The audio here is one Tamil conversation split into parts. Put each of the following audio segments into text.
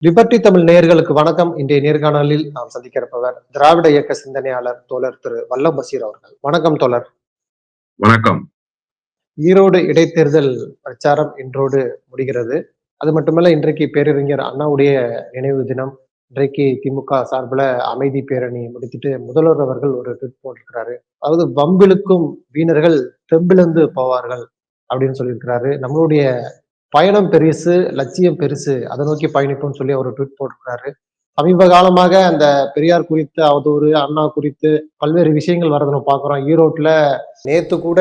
லிபர்டி தமிழ் நேயர்களுக்கு வணக்கம். இன்றைய நேர்காணலில் நாம் சந்திக்க இருப்பவர் திராவிட இயக்க சிந்தனையாளர் தோழர் திரு வல்லம் பசீர் அவர்கள். வணக்கம் தோழர். வணக்கம். ஈரோடு இடைத்தேர்தல் பிரச்சாரம் இன்றோடு முடிகிறது. அது மட்டுமல்ல, இன்றைக்கு பேரறிஞர் அண்ணாவுடைய நினைவு தினம். இன்றைக்கு திமுக சார்பில் அமைதி பேரணி முடித்துட்டு முதல்வர் அவர்கள் ஒரு ட்வீட் போட்டிருக்கிறாரு. அதாவது வம்பிழுக்கும் வீணர்கள் தெம்பிழந்து போவார்கள் அப்படின்னு சொல்லியிருக்கிறாரு. நம்மளுடைய பயணம் பெருசு, லட்சியம் பெருசு, அதை நோக்கி பயணிப்போம்னு சொல்லி அவர் ட்வீட் போட்டிருக்கிறாரு. சமீப காலமாக அந்த பெரியார் குறித்து அவதூறு, அண்ணா குறித்து பல்வேறு விஷயங்கள் வரதை நம்ம பார்க்குறோம். ஈரோட்டில் நேத்து கூட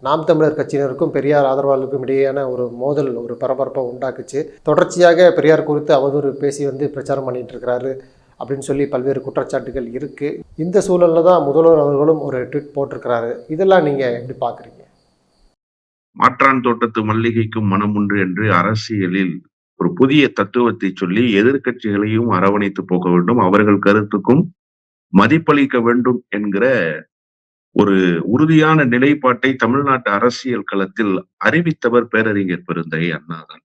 நாம் தமிழர் கட்சியினருக்கும் பெரியார் ஆதரவாளருக்கும் இடையேயான ஒரு மோதல், ஒரு பரபரப்பை உண்டாக்குச்சு. தொடர்ச்சியாக பெரியார் குறித்து அவதூறு பேசி பிரச்சாரம் பண்ணிட்டு இருக்கிறாரு அப்படின்னு சொல்லி பல்வேறு குற்றச்சாட்டுகள் இருக்கு. இந்த சூழல்ல தான் முதல்வர் அவர்களும் ஒரு ட்வீட் போட்டிருக்கிறாரு. இதெல்லாம் நீங்க எப்படி பாக்குறீங்க? மாற்றான் தோட்டத்து மல்லிகைக்கும் மனம் உண்டு என்று அரசியலில் ஒரு புதிய தத்துவத்தை சொல்லி எதிர்க்கட்சிகளையும் அரவணைத்து போக வேண்டும், அவர்கள் கருத்துக்கும் மதிப்பளிக்க வேண்டும் என்கிற ஒரு உறுதியான நிலைப்பாட்டை தமிழ்நாட்டு அரசியல் களத்தில் அறிவித்தவர் பேரறிஞர் பெருந்தகை அண்ணாதான்.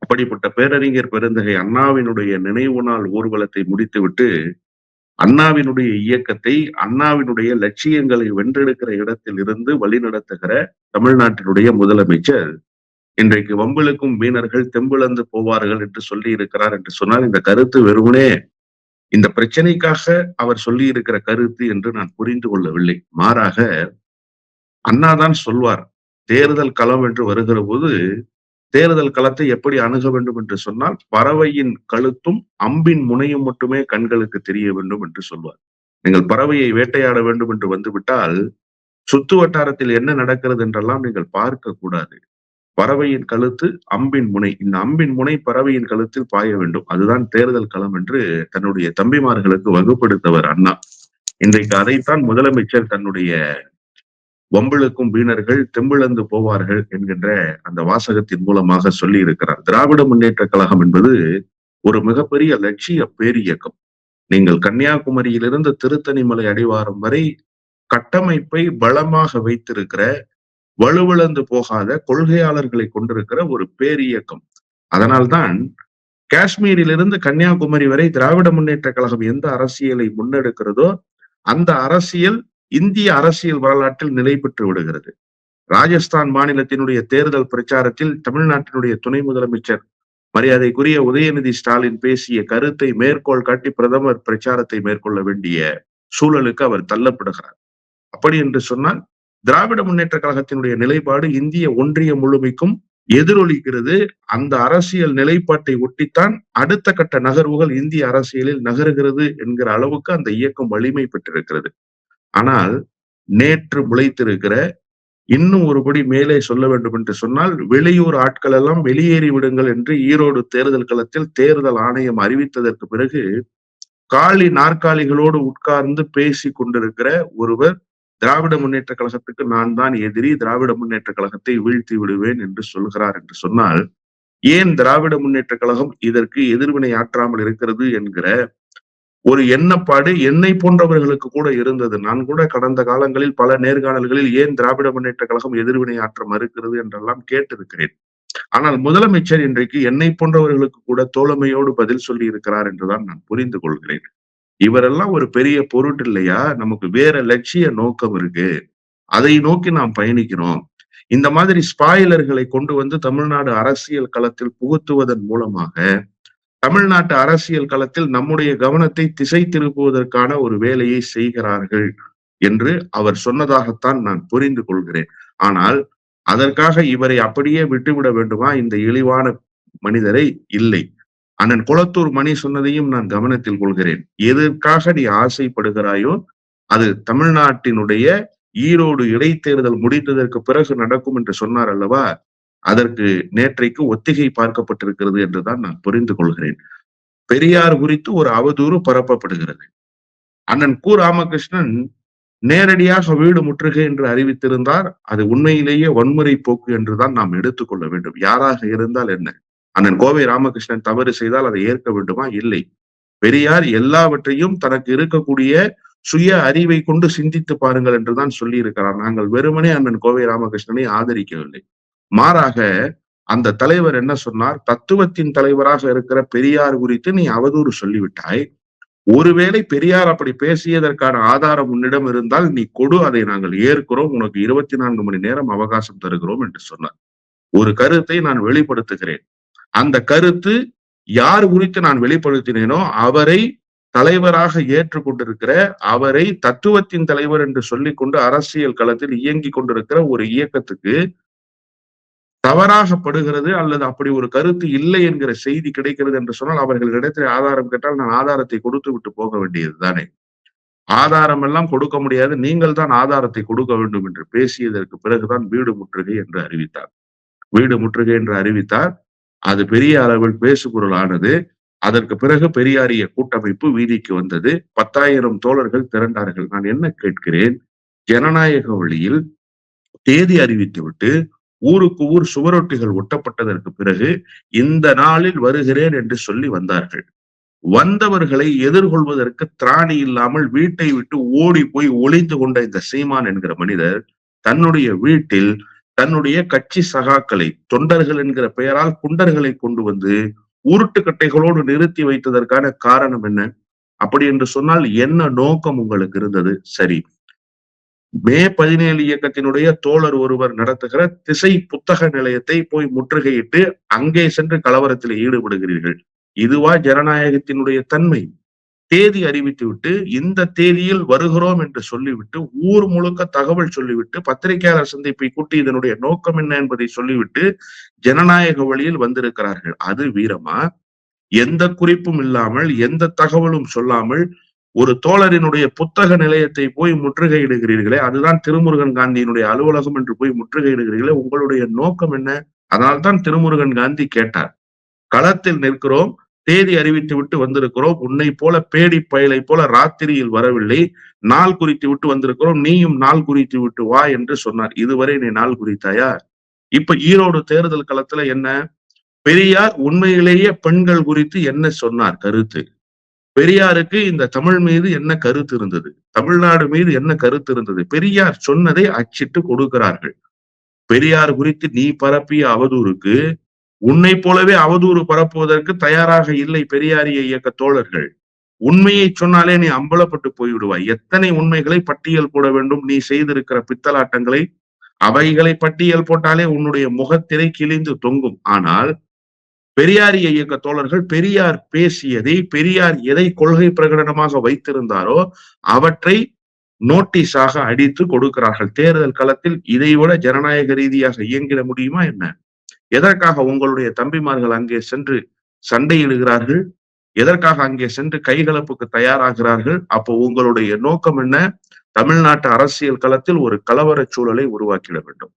அப்படிப்பட்ட பேரறிஞர் பெருந்தகை அண்ணாவினுடைய நினைவு நாள் ஊர்வலத்தை முடித்துவிட்டு அண்ணாவினுடைய இயக்கத்தை, அண்ணாவினுடைய லட்சியங்களை வென்றெடுக்கிற இடத்தில் இருந்து வழிநடத்துகிற தமிழ்நாட்டினுடைய முதலமைச்சர் இன்றைக்கு வம்பிழுக்கும் வீணர்கள் தெம்பிழந்து போவார்கள் என்று சொல்லி இருக்கிறார் என்று சொன்னால், இந்த கருத்து வெறுமனே இந்த பிரச்சனைக்காக அவர் சொல்லி இருக்கிற கருத்து என்று நான் புரிந்து கொள்ளவில்லை. மாறாக அண்ணாதான் சொல்வார், தேர்தல் களம் என்று வருகிற போது தேர்தல் களத்தை எப்படி அணுக வேண்டும் என்று சொன்னால், பறவையின் கழுத்தும் அம்பின் முனையும் மட்டுமே கண்களுக்கு தெரிய வேண்டும் என்று சொல்வார். நீங்கள் பறவையை வேட்டையாட வேண்டும் என்று வந்துவிட்டால் சுத்து வட்டாரத்தில் என்ன நடக்கிறது என்றெல்லாம் நீங்கள் பார்க்க கூடாது. பறவையின் கழுத்து, அம்பின் முனை, இந்த அம்பின் முனை பறவையின் கழுத்தில் பாய வேண்டும். அதுதான் தேர்தல் களம் என்று தன்னுடைய தம்பிமார்களுக்கு வகுப்படுத்தவர் அண்ணா. இன்றைக்கு அதைத்தான் முதலமைச்சர் தன்னுடைய வம்பிழுக்கும் வீணர்கள் தெம்பிழந்து போவார்கள் என்கின்ற அந்த வாசகத்தின் மூலமாக சொல்லி இருக்கிறார். திராவிட முன்னேற்ற கழகம் என்பது ஒரு மிகப்பெரிய லட்சிய பேரியக்கம். நீங்கள் கன்னியாகுமரியிலிருந்து திருத்தணிமலை அடிவாரம் வரை கட்டமைப்பை பலமாக வைத்திருக்கிற, வலுவிழந்து போகாத கொள்கையாளர்களை கொண்டிருக்கிற ஒரு பேரியக்கம். அதனால்தான் காஷ்மீரிலிருந்து கன்னியாகுமரி வரை திராவிட முன்னேற்ற கழகம் எந்த அரசியலை முன்னெடுக்கிறதோ அந்த அரசியல் இந்திய அரசியல் வரலாற்றில் நிலை பெற்று விடுகிறது. ராஜஸ்தான் மாநிலத்தினுடைய தேர்தல் பிரச்சாரத்தில் தமிழ்நாட்டினுடைய துணை முதலமைச்சர் மரியாதைக்குரிய உதயநிதி ஸ்டாலின் பேசிய கருத்தை மேற்கோள் காட்டி பிரதமர் பிரச்சாரத்தை மேற்கொள்ள வேண்டிய சூழலுக்கு அவர் தள்ளப்படுகிறார். அப்படி என்று சொன்னால், திராவிட முன்னேற்ற கழகத்தினுடைய நிலைப்பாடு இந்திய ஒன்றியம் முழுமைக்கும் எதிரொலிக்கிறது. அந்த அரசியல் நிலைப்பாட்டை ஒட்டித்தான் அடுத்த கட்ட நகர்வுகள் இந்திய அரசியலில் நகருகிறது என்கிற அளவுக்கு அந்த இயக்கம் வலிமை பெற்றிருக்கிறது. ஆனால் நேற்று முளைத்திருக்கிற, இன்னும் ஒருபடி மேலே சொல்ல வேண்டும் என்று சொன்னால், வெளியூர் ஆட்கள் எல்லாம் வெளியேறி விடுங்கள் என்று ஈரோடு தேர்தல் களத்தில் தேர்தல் ஆணையம் அறிவித்ததற்கு பிறகு காலி நாற்காலிகளோடு உட்கார்ந்து பேசி கொண்டிருக்கிற ஒருவர் திராவிட முன்னேற்ற கழகத்துக்கு நான் தான் எதிரி, திராவிட முன்னேற்ற கழகத்தை வீழ்த்தி விடுவேன் என்று சொல்கிறார் என்று சொன்னால், ஏன் திராவிட முன்னேற்ற கழகம் இதற்கு எதிர்வினை ஆற்றாமல் இருக்கிறது என்கிற ஒரு எண்ணப்பாடு என்னை போன்றவர்களுக்கு கூட இருந்தது. நான் கூட கடந்த காலங்களில் பல நேர்காணல்களில் ஏன் திராவிட முன்னேற்ற கழகம் எதிர்வினை ஆற்ற மறுக்கிறது என்றெல்லாம் கேட்டிருக்கிறேன். ஆனால் முதலமைச்சர் இன்றைக்கு என்னை போன்றவர்களுக்கு கூட தோழமையோடு பதில் சொல்லி இருக்கிறார் என்றுதான் நான் புரிந்து கொள்கிறேன். இவரெல்லாம் ஒரு பெரிய பொருட்டு இல்லையா, நமக்கு வேற லட்சிய நோக்கம் இருக்கு, அதை நோக்கி நாம் பயணிக்கிறோம். இந்த மாதிரி ஸ்பாயிலர்களை கொண்டு வந்து தமிழ்நாடு அரசியல் களத்தில் புகுத்துவதன் மூலமாக தமிழ்நாட்டு அரசியல் களத்தில் நம்முடைய கவனத்தை திசை திருப்புவதற்கான ஒரு வேலையை செய்கிறார்கள் என்று அவர் சொன்னதாகத்தான் நான் புரிந்து கொள்கிறேன். ஆனால் அதற்காக இவரை அப்படியே விட்டுவிட வேண்டுமா இந்த இழிவான மனிதரை? இல்லை. அண்ணன் குளத்தூர் மணி சொன்னதையும் நான் கவனத்தில் கொள்கிறேன். எதற்காக நீ ஆசைப்படுகிறாயோ அது தமிழ்நாட்டினுடைய ஈரோடு இடைத்தேர்தல் முடிந்ததற்கு பிறகு நடக்கும் என்று சொன்னார் அல்லவா, அதற்கு நேற்றைக்கு ஒத்திகை பார்க்கப்பட்டிருக்கிறது என்றுதான் நான் புரிந்து கொள்கிறேன். பெரியார் குறித்து ஒரு அவதூறு பரப்பப்படுகிறது. அண்ணன் கு ராமகிருஷ்ணன் நேரடியாக வீடு முற்றுகை என்று அறிவித்திருந்தார். அது உண்மையிலேயே வன்முறை போக்கு என்றுதான் நாம் எடுத்துக்கொள்ள வேண்டும். யாராக இருந்தால் என்ன? அண்ணன் கோவை ராமகிருஷ்ணன் தவறு செய்தால் அதை ஏற்க வேண்டுமா? இல்லை. பெரியார் எல்லாவற்றையும் தனக்கு இருக்கக்கூடிய சுய அறிவை கொண்டு சிந்தித்து பாருங்கள் என்றுதான் சொல்லி இருக்கிறார். நாங்கள் வெறுமனே அண்ணன் கோவை ராமகிருஷ்ணனை ஆதரிக்கவில்லை. மாறாக அந்த தலைவர் என்ன சொன்னார்? தத்துவத்தின் தலைவராக இருக்கிற பெரியார் குறித்து நீ அவதூறு சொல்லிவிட்டாய். ஒருவேளை பெரியார் அப்படி பேசியதற்கான ஆதாரம் உன்னிடம் இருந்தால் நீ கொடு, அதை நாங்கள் ஏற்கிறோம். உனக்கு 24 மணி நேரம் அவகாசம் தருகிறோம் என்று சொன்னார். ஒரு கருத்தை நான் வெளிப்படுத்துகிறேன். அந்த கருத்து யார் குறித்து நான் வெளிப்படுத்தினேனோ அவரை தலைவராக ஏற்றுக்கொண்டிருக்கிற, அவரை தத்துவத்தின் தலைவர் என்று சொல்லிக்கொண்டு அரசியல் களத்தில் இயங்கிக் கொண்டிருக்கிற ஒரு இயக்கத்துக்கு தவறாகப்படுகிறது அல்லது அப்படி ஒரு கருத்து இல்லை என்கிற செய்தி கிடைக்கிறது என்று சொன்னால் அவர்களிடத்தில் ஆதாரம் கேட்டால் நான் ஆதாரத்தை கொடுத்து விட்டு போக வேண்டியது தானே. ஆதாரம் எல்லாம் கொடுக்க முடியாது, நீங்கள் தான் ஆதாரத்தை கொடுக்க வேண்டும் என்று பேசியதற்கு பிறகுதான் வீடு முற்றுகை என்று அறிவித்தார். வீடு முற்றுகை என்று அறிவித்தார். அது பெரிய அளவில் பேசுபொருள் ஆனது. அதற்கு பிறகு பெரியாரிய கூட்டமைப்பு வீதிக்கு வந்தது. 10,000 தோழர்கள் திரண்டார்கள். நான் என்ன கேட்கிறேன்? ஜனநாயக வழியில் தேதி அறிவித்துவிட்டு ஊருக்கு ஊர் சுவரொட்டிகள் ஒட்டப்பட்டதற்கு பிறகு இந்த நாளில் வருகிறேன் என்று சொல்லி வந்தார்கள். வந்தவர்களை எதிர்கொள்வதற்கு திராணி இல்லாமல் வீட்டை விட்டு ஓடி போய் ஒளிந்து கொண்ட இந்த சீமான் என்கிற மனிதர் தன்னுடைய வீட்டில் தன்னுடைய கட்சி சகாக்களை, தொண்டர்கள் என்கிற பெயரால் குண்டர்களை கொண்டு வந்து உருட்டுக்கட்டைகளோடு நிறுத்தி வைத்ததற்கான காரணம் என்ன? அப்படி என்று சொன்னால் என்ன நோக்கம் உங்களுக்கு இருந்தது? சரி, மே 17 இயக்கத்தினுடைய தோழர் ஒருவர் நடத்துகிற திசை புத்தக நிலையத்தை போய் முற்றுகையிட்டு அங்கே சென்று கலவரத்தில் ஈடுபடுகிறீர்கள். இதுவா ஜனநாயகத்தினுடைய தன்மை? தேதி அறிவித்துவிட்டு இந்த தேதியில் வருகிறோம் என்று சொல்லிவிட்டு ஊர் முழுக்க தகவல் சொல்லிவிட்டு பத்திரிகையாளர் சந்திப்பை கூட்டி இதனுடைய நோக்கம் என்ன என்பதை சொல்லிவிட்டு ஜனநாயக வழியில் வந்திருக்கிறார்கள். அது வீரமா? எந்த குறிப்பும் இல்லாமல் எந்த தகவலும் சொல்லாமல் ஒரு தோழரினுடைய புத்தக நிலையத்தை போய் முற்றுகையிடுகிறீர்களே, அதுதான் திருமுருகன் காந்தியினுடைய அலுவலகம் என்று போய் முற்றுகையிடுகிறீர்களே, உங்களுடைய நோக்கம் என்ன? அதனால்தான் திருமுருகன் காந்தி கேட்டார். களத்தில் நிற்கிறோம், தேதி அறிவித்து விட்டு வந்திருக்கிறோம், உன்னை போல பேடி பயலை போல ராத்திரியில் வரவில்லை, நாள் குறித்து விட்டு வந்திருக்கிறோம், நீயும் நாள் குறித்து விட்டு வா என்று சொன்னார். இதுவரை நீ நாள் குறித்தாயா? இப்ப ஈரோடு தேர்தல் களத்துல என்ன? பெரியார் உண்மையிலேயே பெண்கள் குறித்து என்ன சொன்னார் கருத்து? பெரியாருக்கு இந்த தமிழ் மீது என்ன கருத்து இருந்தது? தமிழ்நாடு மீது என்ன கருத்து இருந்தது? பெரியார் சொன்னதை அச்சிட்டு கொடுக்கிறார்கள். பெரியார் குறித்து நீ பரப்பிய அவதூறுக்கு உன்னை போலவே அவதூறு பரப்புவதற்கு தயாராக இல்லை பெரியாரிய இயக்க தோழர்கள். உண்மையை சொன்னாலே நீ அம்பலப்பட்டு போய்விடுவாய். எத்தனை உண்மைகளை பட்டியல் போட வேண்டும் நீ செய்திருக்கிற பித்தலாட்டங்களை? அவைகளை பட்டியல் போட்டாலே உன்னுடைய முகத்திரை கிழிந்து தொங்கும். ஆனால் பெரியாரிய இயக்க தோழர்கள் பெரியார் பேசியதை, பெரியார் எதை கொள்கை பிரகடனமாக வைத்திருந்தாரோ அவற்றை நோட்டீஸாக அடித்து கொடுக்கிறார்கள். தேர்தல் களத்தில் இதைவிட ஜனநாயக ரீதியாக இயங்கிட முடியுமா என்ன? எதற்காக உங்களுடைய தம்பிமார்கள் அங்கே சென்று சண்டையிடுகிறார்கள்? எதற்காக அங்கே சென்று கைகலப்புக்கு தயாராகிறார்கள்? அப்போ உங்களுடைய நோக்கம் என்ன? தமிழ்நாட்டு அரசியல் களத்தில் ஒரு கலவர சூழலை உருவாக்கிட வேண்டும்.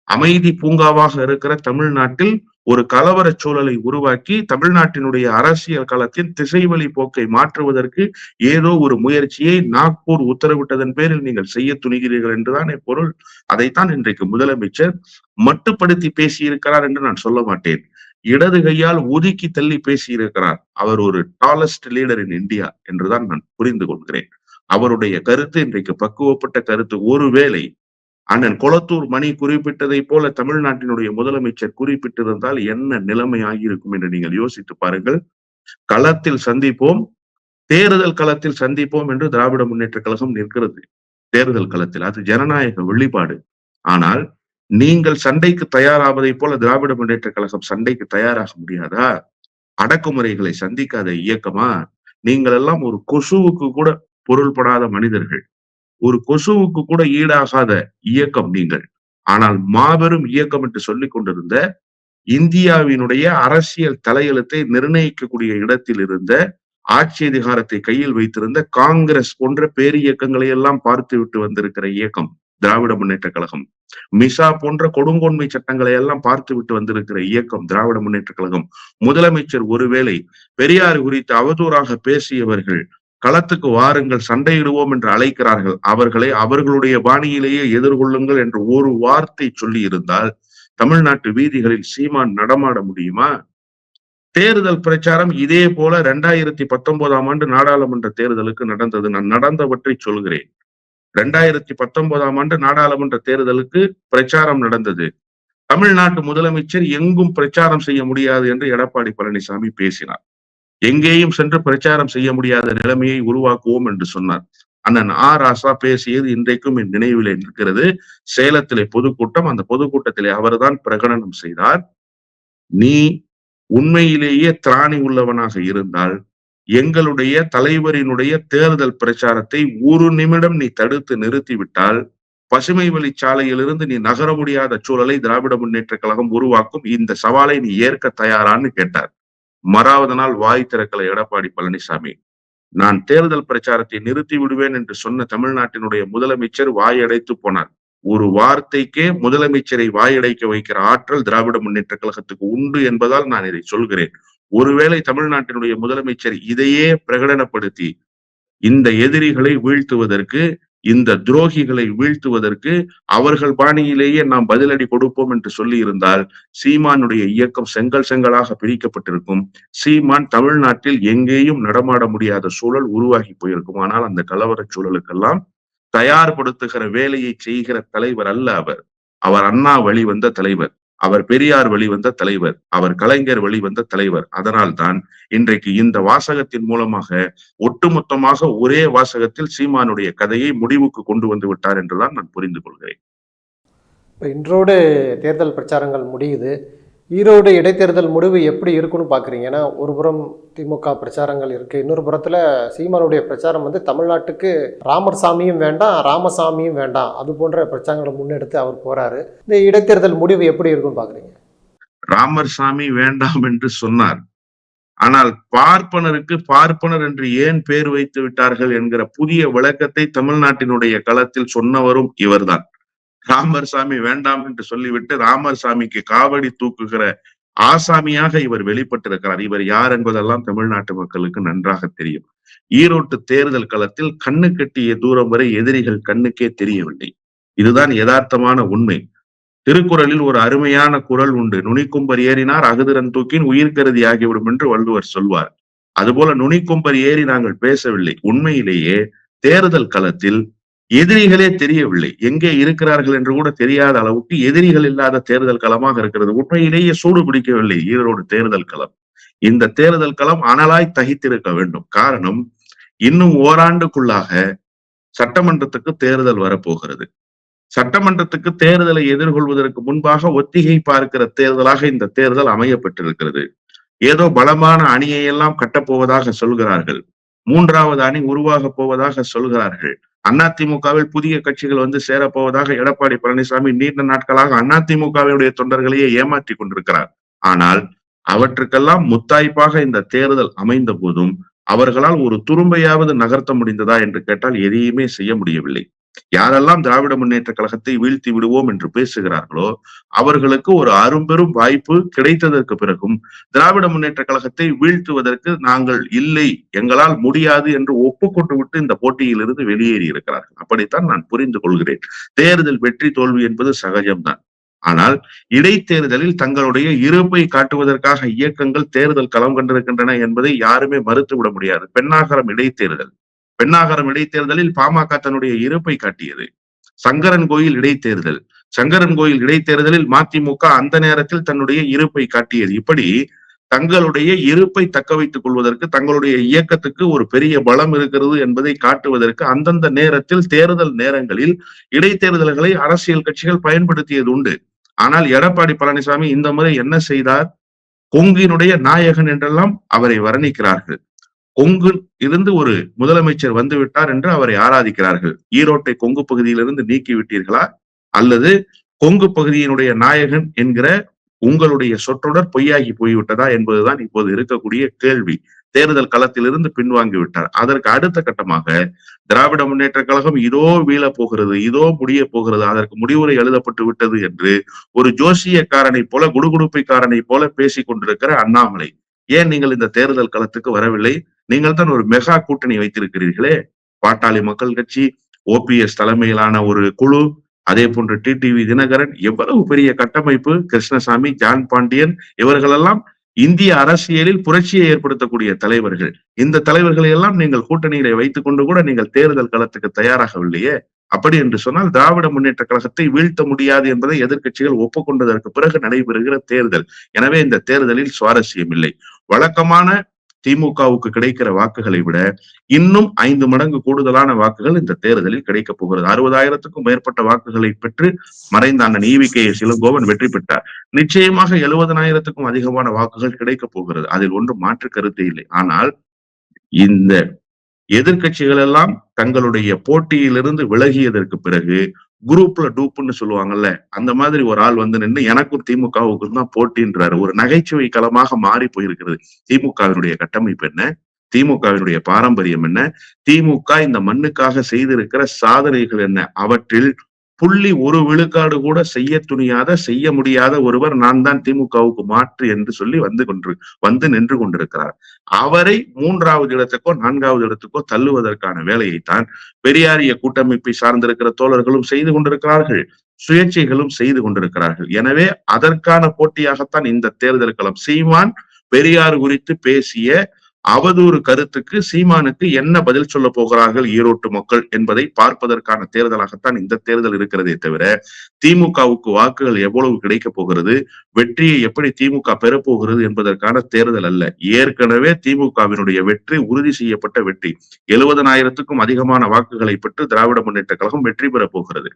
அமைதி பூங்காவாக இருக்கிற தமிழ்நாட்டில் ஒரு கலவர சூழலை உருவாக்கி தமிழ்நாட்டினுடைய அரசியல் களத்தில் திசைவழி போக்கை மாற்றுவதற்கு ஏதோ ஒரு முயற்சியை நாக்பூர் உத்தரவிட்டதன் பேரில் நீங்கள் செய்ய துணிகிறீர்கள் என்றுதான் பொருள். அதைத்தான் இன்றைக்கு முதலமைச்சர் மட்டுப்படுத்தி பேசியிருக்கிறார் என்று நான் சொல்ல மாட்டேன். இடது கையால் ஒதுக்கி தள்ளி பேசியிருக்கிறார். அவர் ஒரு டாலஸ்ட் லீடர் இன் இந்தியா என்றுதான் நான் புரிந்து கொள்கிறேன். அவருடைய கருத்து இன்றைக்கு பக்குவப்பட்ட கருத்து. ஒருவேளை அண்ணன் கொளத்தூர் மணி குறிப்பிட்டதை போல தமிழ்நாட்டினுடைய முதலமைச்சர் குறிப்பிட்டிருந்தால் என்ன நிலைமை ஆகியிருக்கும் என்று நீங்கள் யோசித்து பாருங்கள். களத்தில் சந்திப்போம், தேர்தல் களத்தில் சந்திப்போம் என்று திராவிட முன்னேற்ற கழகம் நிற்கிறது. தேர்தல் களத்தில் அது ஜனநாயக வெளிப்பாடு. ஆனால் நீங்கள் சண்டைக்கு தயாராவதை போல திராவிட முன்னேற்ற கழகம் சண்டைக்கு தயாராக முடியாதா? அடக்குமுறைகளை சந்திக்காத இயக்கமா? நீங்கள் எல்லாம் ஒரு கொசுவுக்கு கூட பொருள்படாத மனிதர்கள், ஒரு கொசுவுக்கு கூட ஈடாகாத இயக்கம் நீங்கள். ஆனால் மாபெரும் இயக்கம் என்று சொல்லிக் கொண்டிருந்த, இந்தியாவினுடைய அரசியல் தலையெழுத்தை நிர்ணயிக்கக்கூடிய இடத்தில் இருந்த, ஆட்சி அதிகாரத்தை கையில் வைத்திருந்த காங்கிரஸ் போன்ற பேரியக்கங்களை எல்லாம் பார்த்து விட்டு வந்திருக்கிற இயக்கம் திராவிட முன்னேற்ற கழகம். மிசா போன்ற கொடுங்கோன்மை சட்டங்களை எல்லாம் பார்த்து விட்டு வந்திருக்கிற இயக்கம் திராவிட முன்னேற்ற கழகம். முதலமைச்சர் ஒருவேளை பெரியார் குறித்து அவதூறாக பேசியவர்கள் களத்துக்கு வாருங்கள், சண்டையிடுவோம் என்று அழைக்கிறார்கள். அவர்களை அவர்களுடைய பாணியிலேயே எதிர்கொள்ளுங்கள் என்று ஒரு வார்த்தை சொல்லி இருந்தால் தமிழ்நாட்டு வீதிகளில் சீமான் நடமாட முடியுமா? தேர்தல் பிரச்சாரம் இதே போல 2019ஆம் ஆண்டு நாடாளுமன்ற தேர்தலுக்கு நடந்தது. நான் நடந்தவற்றை சொல்கிறேன். 2019ஆம் ஆண்டு நாடாளுமன்ற தேர்தலுக்கு பிரச்சாரம் நடந்தது. தமிழ்நாட்டு முதலமைச்சர் எங்கும் பிரச்சாரம் செய்ய முடியாது என்று எடப்பாடி பழனிசாமி பேசினார். எங்கேயும் சென்று பிரச்சாரம் செய்ய முடியாத நிலைமையை உருவாக்குவோம் என்று சொன்னார். அண்ணன் ராசா பேசியது இன்றைக்கும் என் நினைவிலே இருக்கிறது. சேலத்திலே பொதுக்கூட்டம். அந்த பொதுக்கூட்டத்திலே அவர்தான் பிரகடனம் செய்தார். நீ உண்மையிலேயே திராணி உள்ளவனாக இருந்தால் எங்களுடைய தலைவரினுடைய தேர்தல் பிரச்சாரத்தை ஒரு நிமிடம் நீ தடுத்து நிறுத்திவிட்டால் பசுமை வழிச்சாலையிலிருந்து நீ நகர முடியாத சூழலை திராவிட முன்னேற்ற கழகம் உருவாக்கும். இந்த சவாலை நீ ஏற்க தயாரான்னு கேட்டார். மறாவது நாள் வாய் திறக்கல எடப்பாடி பழனிசாமி. நான் தேர்தல் பிரச்சாரத்தை நிறுத்தி விடுவேன் என்று சொன்ன தமிழ்நாட்டினுடைய முதலமைச்சர் வாயடைத்து போனார். ஒரு வார்த்தைக்கே முதலமைச்சரை வாயடைக்க வைக்கிற ஆற்றல் திராவிட முன்னேற்ற கழகத்துக்கு உண்டு என்பதால் நான் இதை சொல்கிறேன். ஒருவேளை தமிழ்நாட்டினுடைய முதலமைச்சர் இதையே பிரகடனப்படுத்தி இந்த எதிரிகளை வீழ்த்துவதற்கு, இந்த துரோகிகளை வீழ்த்துவதற்கு அவர்கள் பாணியிலேயே நாம் பதிலடி கொடுப்போம் என்று சொல்லி இருந்தால் சீமானுடைய இயக்கம் செங்கல் செங்கலாக பிரிக்கப்பட்டிருக்கும். சீமான் தமிழ்நாட்டில் எங்கேயும் நடமாட முடியாத சூழல் உருவாகி போயிருக்கும். ஆனால் அந்த கலவர சூழலுக்கெல்லாம் தயார்படுத்துகிற வேலையை செய்கிற தலைவர் அல்ல அவர். அவர் அண்ணா வழிவந்த தலைவர், அவர் பெரியார் வழிவந்த தலைவர், அவர் கலைஞர் வழிவந்த தலைவர். அதனால்தான் இன்றைக்கு இந்த வாசகத்தின் மூலமாக ஒட்டுமொத்தமாக ஒரே வாசகத்தில் சீமானுடைய கதையை முடிவுக்கு கொண்டு வந்து விட்டார் என்றுதான் நான் புரிந்து கொள்கிறேன். இப்போ இன்றோடு தேர்தல் பிரச்சாரங்கள் முடியுது. ஈரோடு இடைத்தேர்தல் முடிவு எப்படி இருக்குன்னு பார்க்குறீங்க? ஏன்னா ஒரு புறம் திமுக பிரச்சாரங்கள் இருக்குது, இன்னொரு புறத்தில் சீமானுடைய பிரச்சாரம் வந்து தமிழ்நாட்டுக்கு ராமர் சாமியும் வேண்டாம், ராமசாமியும் வேண்டாம், அது போன்ற பிரச்சாரங்களை முன்னெடுத்து அவர் போறாரு. இந்த இடைத்தேர்தல் முடிவு எப்படி இருக்குன்னு பார்க்குறீங்க? ராமர் சாமி வேண்டாம் என்று சொன்னார். ஆனால் பார்ப்பனருக்கு பார்ப்பனர் என்று ஏன் பேர் வைத்து விட்டார்கள் என்கிற புதிய விளக்கத்தை தமிழ்நாட்டினுடைய களத்தில் சொன்னவரும் இவர்தான். ராமர் சாமி வேண்டாம் என்று சொல்லிவிட்டு ராமர் சாமிக்கு காவடி தூக்குகிற ஆசாமியாக இவர் வெளிப்பட்டிருக்கிறார். இவர் யார் என்பதெல்லாம் தமிழ்நாட்டு மக்களுக்கு நன்றாக தெரியும். ஈரோட்டு தேர்தல் களத்தில் கண்ணு கட்டிய தூரம் வரை எதிரிகள் கண்ணுக்கே தெரியவில்லை. இதுதான் யதார்த்தமான உண்மை. திருக்குறளில் ஒரு அருமையான குறள் உண்டு. நுனிக்கும்பர் ஏறினார் அகுதிரன் தூக்கின் உயிர் கருதி ஆகிவிடும் என்று வள்ளுவர் சொல்வார். அதுபோல நுனிக்கும்பர் ஏறி நாங்கள் பேசவில்லை. உண்மையிலேயே தேர்தல் களத்தில் எதிரிகளே தெரியவில்லை. எங்கே இருக்கிறார்கள் என்று கூட தெரியாத அளவுக்கு எதிரிகள் இல்லாத தேர்தல் களமாக இருக்கிறது. உண்மையிலேயே சூடு பிடிக்கவில்லை ஈரோடு தேர்தல் களம். இந்த தேர்தல் களம் அனலாய் தகித்திருக்க வேண்டும். காரணம், இன்னும் ஓராண்டுக்குள்ளாக சட்டமன்றத்துக்கு தேர்தல் வரப்போகிறது. சட்டமன்றத்துக்கு தேர்தலை எதிர்கொள்வதற்கு முன்பாக ஒத்திகை பார்க்கிற தேர்தலாக இந்த தேர்தல் அமையப்பட்டிருக்கிறது. ஏதோ பலமான அணியை எல்லாம் கட்டப்போவதாக சொல்கிறார்கள். மூன்றாவது அணி உருவாக போவதாக சொல்கிறார்கள். அதிமுகவில் புதிய கட்சிகள் வந்து சேரப்போவதாக எடப்பாடி பழனிசாமி நீண்ட நாட்களாக அதிமுகவினுடைய தொண்டர்களையே ஏமாற்றி கொண்டிருக்கிறார். ஆனால் அவற்றுக்கெல்லாம் முத்தாய்ப்பாக இந்த தேர்தல் அமைந்த போதும் அவர்களால் ஒரு துரும்பையாவது நகர்த்த முடிந்ததா என்று கேட்டால் எதையுமே செய்ய முடியவில்லை. யாரெல்லாம் திராவிட முன்னேற்ற கழகத்தை வீழ்த்தி விடுவோம் என்று பேசுகிறார்களோ அவர்களுக்கு ஒரு அரும்பெரும் வாய்ப்பு கிடைத்ததற்கு பிறகும் திராவிட முன்னேற்ற கழகத்தை வீழ்த்துவதற்கு நாங்கள் இல்லை, எங்களால் முடியாது என்று ஒப்புக்கொண்டு விட்டு இந்த போட்டியிலிருந்து வெளியேறி இருக்கிறார்கள். அப்படித்தான் நான் புரிந்து கொள்கிறேன். தேர்தல் வெற்றி தோல்வி என்பது சகஜம்தான். ஆனால் இடைத்தேர்தலில் தங்களுடைய இருப்பை காட்டுவதற்காக இயக்கங்கள் தேர்தல் களம் கண்டிருக்கின்றன என்பதை யாருமே மறுத்துவிட முடியாது. பென்னாகரம் இடைத்தேர்தலில் பாமக தன்னுடைய இருப்பை காட்டியது. சங்கரன் கோயில் இடைத்தேர்தலில் மதிமுக அந்த நேரத்தில் தன்னுடைய இருப்பை காட்டியது. இப்படி தங்களுடைய இருப்பை தக்க வைத்துக் கொள்வதற்கு தங்களுடைய இயக்கத்துக்கு ஒரு பெரிய பலம் இருக்கிறது என்பதை காட்டுவதற்கு அந்தந்த நேரத்தில் தேர்தல் நேரங்களில் இடைத்தேர்தல்களை அரசியல் கட்சிகள் பயன்படுத்தியது உண்டு. ஆனால் எடப்பாடி பழனிசாமி இந்த முறை என்ன செய்தார்? கொங்கினுடைய நாயகன் என்றெல்லாம் அவரை வர்ணிக்கிறார்கள். கொங்கு இருந்து ஒரு முதலமைச்சர் வந்து விட்டார் என்று அவரை ஆராதிக்கிறார்கள். ஈரோட்டை கொங்கு பகுதியிலிருந்து நீக்கி விட்டீர்களா, அல்லது கொங்கு பகுதியினுடைய நாயகன் என்கிற உங்களுடைய சொற்றொடர் பொய்யாகி போய்விட்டதா என்பதுதான் இப்போது இருக்கக்கூடிய கேள்வி. தேர்தல் களத்திலிருந்து பின்வாங்கி விட்டார். அதற்கு அடுத்த கட்டமாக திராவிட முன்னேற்ற கழகம் இதோ வீழ போகிறது, இதோ முடிய போகிறது, அதற்கு முடிவுரை எழுதப்பட்டு விட்டது என்று ஒரு ஜோசியக்காரனை போல குடுகுடுப்பைக்காரனை போல பேசிக் கொண்டிருக்கிற அண்ணாமலை, ஏன் நீங்கள் இந்த தேர்தல் களத்துக்கு வரவில்லை? நீங்கள் தான் ஒரு மெகா கூட்டணி வைத்திருக்கிறீர்களே. பாட்டாளி மக்கள் கட்சி, ஓபிஎஸ் தலைமையிலான ஒரு குழு, அதே போன்று டிடிவி தினகரன், எவ்வளவு பெரிய கட்டமைப்பு, கிருஷ்ணசாமி, ஜான் பாண்டியன், இவர்களெல்லாம் இந்திய அரசியலில் புரட்சியை ஏற்படுத்தக்கூடிய தலைவர்கள். இந்த தலைவர்களை எல்லாம் நீங்கள் கூட்டணியிலே வைத்துக் கொண்டு கூட நீங்கள் தேர்தல் களத்துக்கு தயாராகவில்லையே. அப்படி என்று சொன்னால் திராவிட முன்னேற்ற கழகத்தை வீழ்த்த முடியாது என்பதை எதிர்க்கட்சிகள் ஒப்புக்கொண்டதற்கு பிறகு நடைபெறுகிற தேர்தல். எனவே இந்த தேர்தலில் சுவாரஸ்யம் இல்லை. வழக்கமான திமுகவுக்கு கிடைக்கிற வாக்குகளை விட இன்னும் 5 மடங்கு கூடுதலான வாக்குகள் இந்த தேர்தலில் கிடைக்கப் போகிறது. 60,000த்துக்கும் மேற்பட்ட வாக்குகளை பெற்று மறைந்த அண்ணன் ஈ.வி.கே. இளங்கோவன் வெற்றி பெற்றார். நிச்சயமாக 70,000த்துக்கும் அதிகமான வாக்குகள் கிடைக்கப் போகிறது. அதில் ஒன்றும் மாற்று கருத்து இல்லை. ஆனால் இந்த எதிர்க்கட்சிகள் எல்லாம் தங்களுடைய போட்டியிலிருந்து விலகியதற்கு பிறகு குரூப்ல டூப்புன்னு சொல்லுவாங்கல்ல, அந்த மாதிரி ஒரு ஆள் வந்து நின்று எனக்கும் திமுகவுக்கும் தான் போட்டின்றாரு. ஒரு நகைச்சுவை களமாக மாறி போயிருக்கிறது. திமுகவினுடைய கட்டமைப்பு என்ன, திமுகவினுடைய பாரம்பரியம் என்ன, திமுக இந்த மண்ணுக்காக செய்திருக்கிற சாதனைகள் என்ன, அவற்றில் புள்ளி ஒரு விழுக்காடு கூட செய்ய துணியாத, செய்ய முடியாத ஒருவர் நான் தான் திமுகவுக்கு மாற்று என்று சொல்லி வந்து நின்று கொண்டிருக்கிறார். அவரை 3வது இடத்துக்கோ 4வது இடத்துக்கோ தள்ளுவதற்கான வேலையைத்தான் பெரியாரிய கூட்டமைப்பை சார்ந்திருக்கிற தோழர்களும் செய்து கொண்டிருக்கிறார்கள், சுயேட்சைகளும் செய்து கொண்டிருக்கிறார்கள். எனவே அதற்கான போட்டியாகத்தான் இந்த தேர்தல் களம். சீமான் பெரியார் குறித்து பேசிய அவதூறு கருத்துக்கு சீமானுக்கு என்ன பதில் சொல்ல போகிறார்கள் ஈரோட்டு மக்கள் என்பதை பார்ப்பதற்கான தேர்தலாகத்தான் இந்த தேர்தல் இருக்கிறதே தவிர திமுகவுக்கு வாக்குகள் எவ்வளவு கிடைக்கப் போகிறது, வெற்றியை எப்படி திமுக பெறப்போகிறது என்பதற்கான தேர்தல் அல்ல. ஏற்கனவே திமுகவினுடைய வெற்றி உறுதி செய்யப்பட்ட வெற்றி. 70,000த்துக்கும் அதிகமான வாக்குகளை பெற்று திராவிட முன்னேற்ற கழகம் வெற்றி பெறப் போகிறது.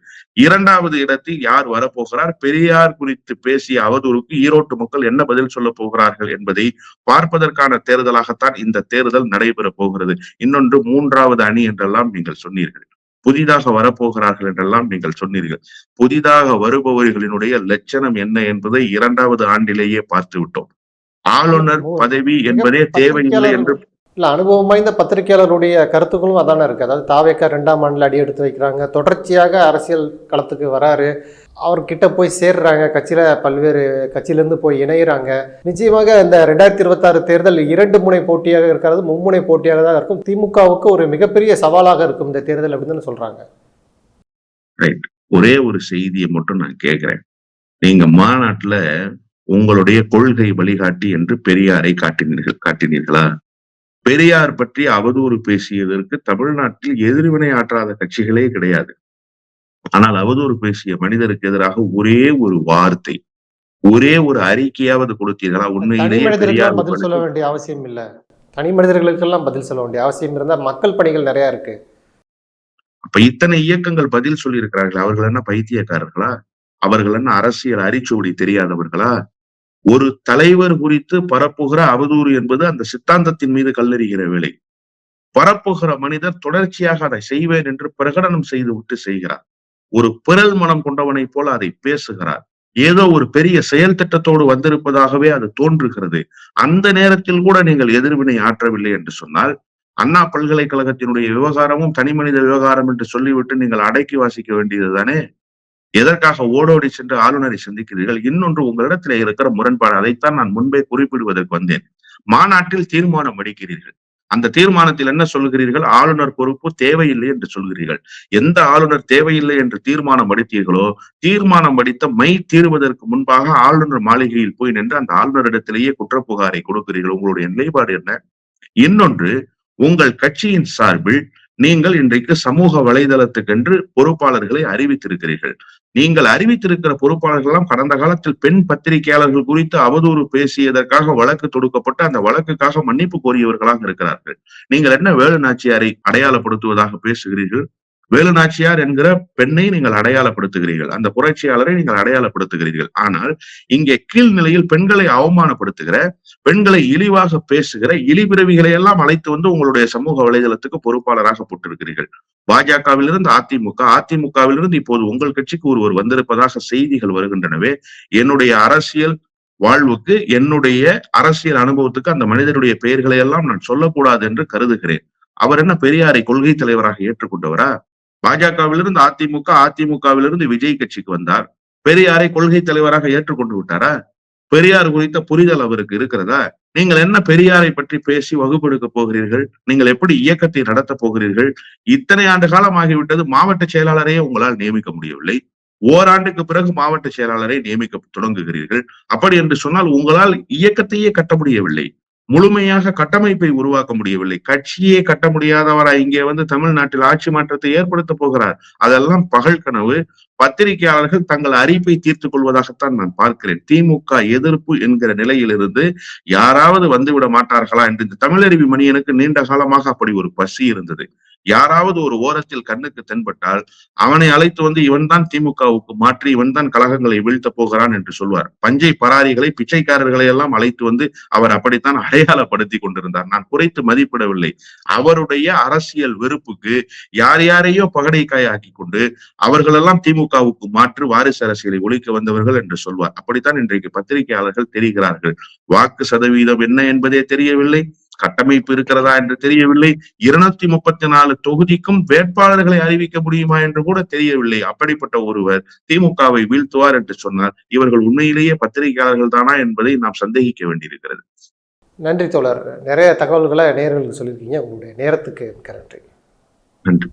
2வது இடத்தில் யார் வரப்போகிறார், பெரியார் குறித்து பேசிய அவதூறுக்கு ஈரோட்டு மக்கள் என்ன பதில் சொல்ல போகிறார்கள் என்பதை பார்ப்பதற்கான தேர்தலாகத்தான் இந்த தேர்தல் நடைபெற போகிறது. இன்னொன்று 3வது அணி என்றெல்லாம் நீங்கள் சொன்னீர்கள், புதிதாக வரப்போகிறார்கள் என்றெல்லாம் நீங்கள் சொன்னீர்கள். புதிதாக வருபவர்களினுடைய லட்சணம் என்ன என்பதை 2வது ஆண்டிலேயே பார்த்து விட்டோம். ஆளுநர் பதவி என்பதே தேவையில்லை என்று இல்ல, அனுபவம் வாய்ந்த பத்திரிகையாளருடைய கருத்துக்களும் அதானே இருக்கு. அதாவது தாவேக்கா 2ஆம் ஆண்டுல அடி எடுத்து வைக்கிறாங்க, தொடர்ச்சியாக அரசியல் களத்துக்கு வராரு, அவர்கிட்ட போய் சேர்றாங்க, கட்சியில பல்வேறு கட்சியிலிருந்து போய் இணையிறாங்க. நிச்சயமாக இந்த 2026 தேர்தல் 2 முனை போட்டியாக இருக்கிறது, மும்முனை போட்டியாக தான் இருக்கும். திமுகவுக்கு ஒரு மிகப்பெரிய சவாலாக இருக்கும் இந்த தேர்தல் அப்படின்னு சொல்றாங்க. ரைட். ஒரே ஒரு செய்தியை மட்டும் நான் கேட்கிறேன். நீங்க மாநாட்டுல உங்களுடைய கொள்கை வழிகாட்டி என்று பெரியாரை காட்டினீர்களா? பெரியார் பற்றி அவதூறு பேசியதற்கு தமிழ்நாட்டில் எதிர்வினை ஆற்றாத கட்சிகளே கிடையாது. ஆனால் அவதூறு பேசிய மனிதருக்கு எதிராக ஒரே ஒரு வார்த்தை, ஒரே ஒரு அறிக்கையாவது கொடுத்தீர்களா? உண்மையிலேயே பெரியார் பதில் சொல்ல வேண்டிய அவசியம் இல்ல. தனி மனிதர்களுக்கெல்லாம் பதில் சொல்ல வேண்டிய அவசியம் இருந்தா மக்கள் பணிகள் நிறைய இருக்கு. அப்ப இத்தனை இயக்கங்கள் பதில் சொல்லி இருக்கிறார்கள். அவர்கள் என்ன பைத்தியக்காரர்களா? அவர்கள் என்ன அரசியல் அரிச்சுவடி தெரியாதவர்களா? ஒரு தலைவர் குறித்து பரப்புகிற அவதூறு என்பது அந்த சித்தாந்தத்தின் மீது கல்லெறிகிற வேலை. பரப்புகிற மனிதர் தொடர்ச்சியாக அதை செய்வேன் என்று பிரகடனம் செய்து விட்டு செய்கிறார். ஒரு பிறல் மனம் கொண்டவனை போல அதை பேசுகிறார். ஏதோ ஒரு பெரிய செயல் திட்டத்தோடு வந்திருப்பதாகவே அது தோன்றுகிறது. அந்த நேரத்தில் கூட நீங்கள் எதிர்வினை ஆற்றவில்லை என்று சொன்னால் அண்ணா பல்கலைக்கழகத்தினுடைய விவகாரமும் தனி மனித விவகாரம் என்று சொல்லிவிட்டு நீங்கள் அடக்கி வாசிக்க வேண்டியது தானே? எதற்காக ஓடோடி சென்று ஆளுநரை சந்திக்கிறீர்கள்? இன்னொன்று உங்களிடத்திலே இருக்கிற முரண்பாடு, அதைத்தான் நான் முன்பே குறிப்பிடுவதற்கு வந்தேன். மாநாட்டில் தீர்மானம் அடிக்கிறீர்கள். அந்த தீர்மானத்தில் என்ன சொல்கிறீர்கள்? ஆளுநர் பொறுப்பு தேவையில்லை என்று சொல்கிறீர்கள். எந்த ஆளுநர் தேவையில்லை என்று தீர்மானம் அடித்தீர்களோ, தீர்மானம் அடித்த மை தீர்வதற்கு முன்பாக ஆளுநர் மாளிகையில் போய் நின்று அந்த ஆளுநரிடத்திலேயே குற்றப்புகாரை கொடுக்கிறீர்கள். உங்களுடைய நிலைப்பாடு என்ன? இன்னொன்று, உங்கள் கட்சியின் சார்பில் நீங்கள் இன்றைக்கு சமூக வலைதளத்துக்கென்று பொறுப்பாளர்களை அறிவித்திருக்கிறீர்கள். நீங்கள் அறிவித்திருக்கிற பொறுப்பாளர்கள் எல்லாம் கடந்த காலத்தில் பெண் பத்திரிகையாளர்கள் குறித்து அவதூறு பேசியதற்காக வழக்கு தொடுக்கப்பட்டு அந்த வழக்குக்காக மன்னிப்பு கோரியவர்களாக இருக்கிறார்கள். நீங்கள் என்ன வேலு நாச்சியாரை அடையாளப்படுத்துவதாக பேசுகிறீர்கள்? வேலு நாச்சியார் என்கிற பெண்ணை நீங்கள் அடையாளப்படுத்துகிறீர்கள், அந்த புரட்சியாளரை நீங்கள் அடையாளப்படுத்துகிறீர்கள். ஆனால் இங்கே கீழ்நிலையில் பெண்களை அவமானப்படுத்துகிற, பெண்களை இழிவாக பேசுகிற இழிபிறவிகளை எல்லாம் அழைத்து வந்து உங்களுடைய சமூக வலைதளத்துக்கு பொறுப்பாளராக போட்டிருக்கிறீர்கள். பாஜகவிலிருந்து அதிமுக, அதிமுகவிலிருந்து இப்போது உங்கள் கட்சிக்கு ஒருவர் வந்திருப்பதாக செய்திகள் வருகின்றனவே. என்னுடைய அரசியல் வாழ்வுக்கு, என்னுடைய அரசியல் அனுபவத்துக்கு அந்த மனிதனுடைய பெயர்களை எல்லாம் நான் சொல்லக்கூடாது என்று கருதுகிறேன். அவர் என்ன பெரியாரை கொள்கை தலைவராக ஏற்றுக்கொண்டவரா? பாஜகவிலிருந்து அதிமுக, அதிமுகவிலிருந்து விஜய் கட்சிக்கு வந்தார். பெரியாரை கொள்கை தலைவராக ஏற்றுக்கொண்டு விட்டாரா? பெரியார் குறித்த புரிதல் அவருக்கு இருக்கிறதா? நீங்கள் என்ன பெரியாரை பற்றி பேசி வகுப்பெடுக்க போகிறீர்கள்? நீங்கள் எப்படி இயக்கத்தை நடத்த போகிறீர்கள்? இத்தனை ஆண்டு காலம் ஆகிவிட்டது, மாவட்ட செயலாளரையே உங்களால் நியமிக்க முடியவில்லை. ஓராண்டுக்கு பிறகு மாவட்ட செயலாளரை நியமிக்க தொடங்குகிறீர்கள். அப்படி என்று சொன்னால் உங்களால் இயக்கத்தையே கட்ட முடியவில்லை. முழுமையாக கட்டமைப்பை உருவாக்க முடியவில்லை. கட்சியே கட்ட முடியாதவராய் இங்கே வந்து தமிழ்நாட்டில் ஆட்சி மாற்றத்தை ஏற்படுத்த போகிறார். அதெல்லாம் பகல் கனவு. பத்திரிகையாளர்கள் தங்கள் அரிப்பை தீர்த்துக் கொள்வதாகத்தான் நான் பார்க்கிறேன். திமுக எதிர்ப்பு என்கிற நிலையிலிருந்து யாராவது வந்துவிட மாட்டார்களா என்று இந்த தமிழருவி மணியனுக்கு நீண்ட காலமாக அப்படி ஒரு பசி இருந்தது. யாராவது ஒரு ஓரத்தில் கண்ணுக்கு தென்பட்டால் அவனை அழைத்து வந்து இவன் தான் திமுகவுக்கு மாற்றி இவன் தான் கழகங்களை வீழ்த்த போகிறான் என்று சொல்வார். பஞ்சை பராரிகளை பிச்சைக்காரர்களை எல்லாம் அழைத்து வந்து அவர் அப்படித்தான் அடையாளப்படுத்தி கொண்டிருந்தார். நான் குறைத்து மதிப்பிடவில்லை. அவருடைய அரசியல் வெறுப்புக்கு யார் யாரையோ பகடைக்காய் ஆக்கி கொண்டு அவர்களெல்லாம் திமுகவுக்கு மாற்று வாரிசு அரசியலை ஒழிக்க வந்தவர்கள் என்று சொல்வார். அப்படித்தான் இன்றைக்கு பத்திரிகையாளர்கள் தெரிகிறார்கள். வாக்கு சதவீதம் என்ன என்பதே தெரியவில்லை. கட்டமைப்பு இருக்கிறதா என்று தெரியவில்லை. 234 தொகுதிக்கும் வேட்பாளர்களை அறிவிக்க முடியுமா என்று கூட தெரியவில்லை. அப்படிப்பட்ட ஒருவர் திமுகவை வீழ்த்துவார் என்று சொன்னால் இவர்கள் உண்மையிலேயே பத்திரிகையாளர்கள் தானா என்பதை நாம் சந்தேகிக்க வேண்டியிருக்கிறது. நன்றி தோழர். நிறைய தகவல்களை நேயர்களுக்கு சொல்லியிருக்கீங்க. உங்களுடைய நேரத்துக்கு மிக்க நன்றி. நன்றி.